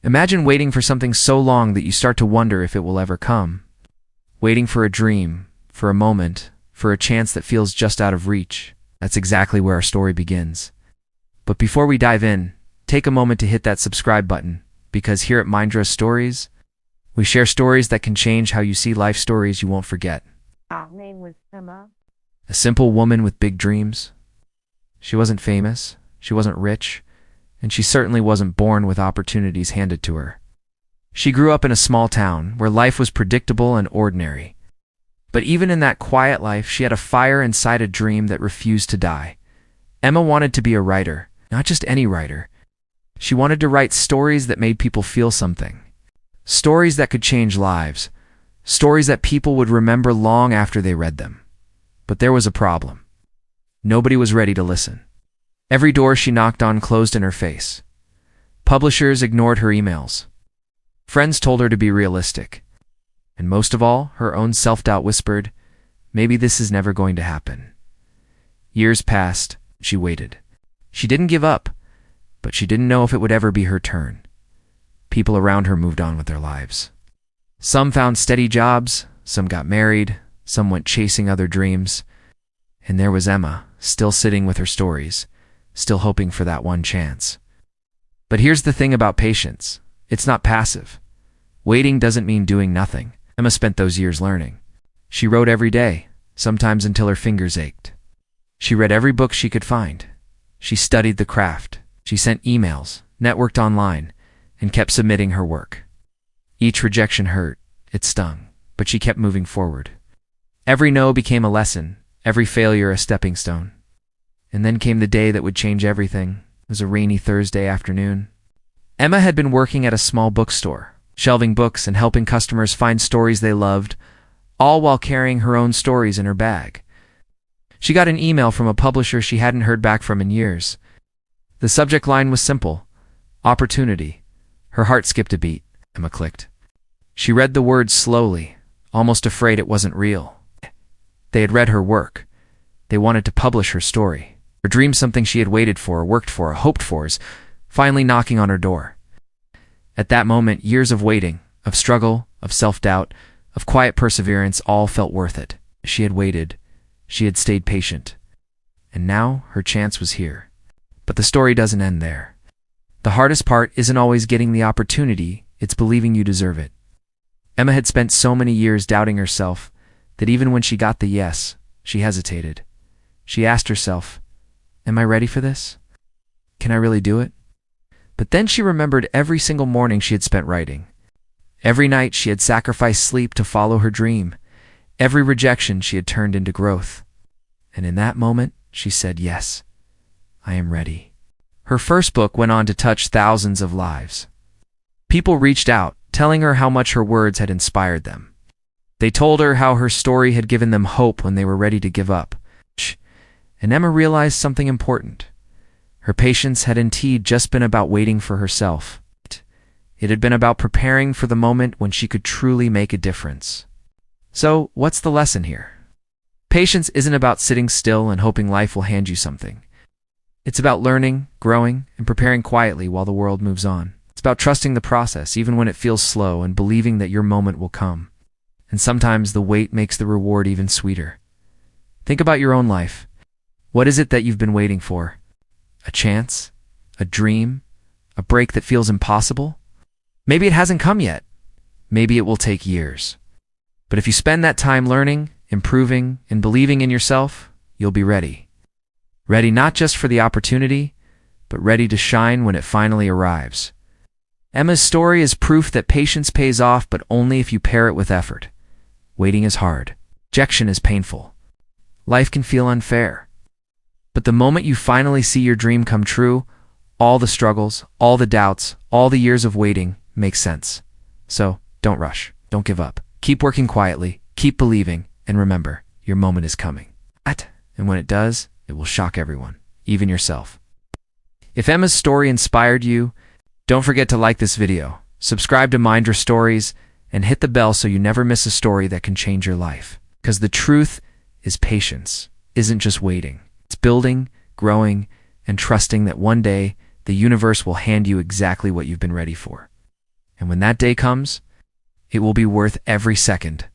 Imagine waiting for something so long that you start to wonder if it will ever come. Waiting for a dream, for a moment, for a chance that feels just out of reach. That's exactly where our story begins. But before we dive in, take a moment to hit that subscribe button, because here at Mindra Stories, we share stories that can change how you see life, stories you won't forget. Our name was Emma. A simple woman with big dreams. She wasn't famous, she wasn't rich, and she certainly wasn't born with opportunities handed to her. She grew up in a small town where life was predictable and ordinary. But even in that quiet life, she had a fire inside a dream that refused to die. Emma wanted to be a writer, not just any writer. She wanted to write stories that made people feel something. Stories that could change lives. Stories that people would remember long after they read them. But there was a problem. Nobody was ready to listen. Every door she knocked on closed in her face. Publishers ignored her emails. Friends told her to be realistic. And most of all, her own self-doubt whispered, maybe this is never going to happen. Years passed. She waited. She didn't give up, but she didn't know if it would ever be her turn. People around her moved on with their lives. Some found steady jobs, some got married, some went chasing other dreams. And there was Emma, still sitting with her stories, still hoping for that one chance. But here's the thing about patience. It's not passive. Waiting doesn't mean doing nothing. Emma spent those years learning. She wrote every day, sometimes until her fingers ached. She read every book she could find. She studied the craft. She sent emails, networked online, and kept submitting her work. Each rejection hurt. It stung, but she kept moving forward. Every no became a lesson, every failure a stepping stone. And then came the day that would change everything. It was a rainy Thursday afternoon. Emma had been working at a small bookstore, shelving books and helping customers find stories they loved, all while carrying her own stories in her bag. She got an email from a publisher she hadn't heard back from in years. The subject line was simple: opportunity. Her heart skipped a beat. Emma clicked. She read the words slowly, almost afraid it wasn't real. They had read her work. They wanted to publish her story. Her dream, something she had waited for, worked for, hoped for, is finally knocking on her door. At that moment, years of waiting, of struggle, of self-doubt, of quiet perseverance all felt worth it. She had waited. She had stayed patient. And now her chance was here. But the story doesn't end there. The hardest part isn't always getting the opportunity, it's believing you deserve it. Emma had spent so many years doubting herself that even when she got the yes, she hesitated. She asked herself, am I ready for this? Can I really do it? But then she remembered every single morning she had spent writing. Every night she had sacrificed sleep to follow her dream. Every rejection she had turned into growth. And in that moment, she said, yes, I am ready. Her first book went on to touch thousands of lives. People reached out, telling her how much her words had inspired them. They told her how her story had given them hope when they were ready to give up. And Emma realized something important. Her patience had indeed just been about waiting for herself. It had been about preparing for the moment when she could truly make a difference. So, what's the lesson here? Patience isn't about sitting still and hoping life will hand you something. It's about learning, growing, and preparing quietly while the world moves on. It's about trusting the process, even when it feels slow, and believing that your moment will come. And sometimes the wait makes the reward even sweeter. Think about your own life. What is it that you've been waiting for? A chance? A dream? A break that feels impossible? Maybe it hasn't come yet. Maybe it will take years. But if you spend that time learning, improving, and believing in yourself, you'll be ready. Ready not just for the opportunity, but ready to shine when it finally arrives. Emma's story is proof that patience pays off, but only if you pair it with effort. Waiting is hard. Rejection is painful. Life can feel unfair. But the moment you finally see your dream come true, all the struggles, all the doubts, all the years of waiting make sense. So, don't rush. Don't give up. Keep working quietly. Keep believing. And remember, your moment is coming. And when it does, it will shock everyone, even yourself. If Emma's story inspired you, don't forget to like this video, subscribe to Mindra Stories, and hit the bell so you never miss a story that can change your life. Because the truth is patience isn't just waiting. It's building, growing, and trusting that one day the universe will hand you exactly what you've been ready for. And when that day comes, it will be worth every second.